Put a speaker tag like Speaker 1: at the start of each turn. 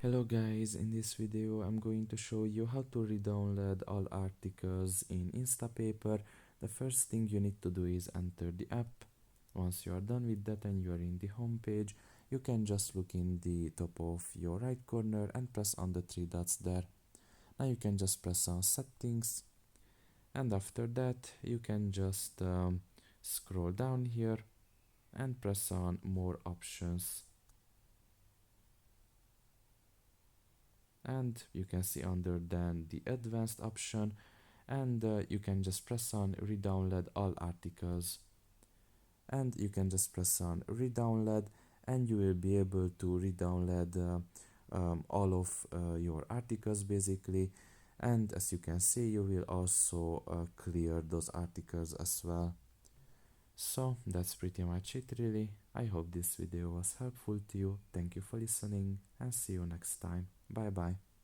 Speaker 1: Hello guys, in this video I'm going to show you how to re-download all articles in Instapaper. The first thing you need to do is enter the app. Once you are done with that and you are in the home page, you can just look in the top of your right corner and press on the three dots there. Now you can just press on settings, and after that you can just scroll down here and press on more options. And you can see under then the advanced option, and you can just press on re-download all articles, and you can just press on re-download, and you will be able to re-download all of your articles basically. And as you can see, you will also clear those articles as well. So that's pretty much it really. I hope this video was helpful to you. Thank you for listening and see you next time. Bye bye.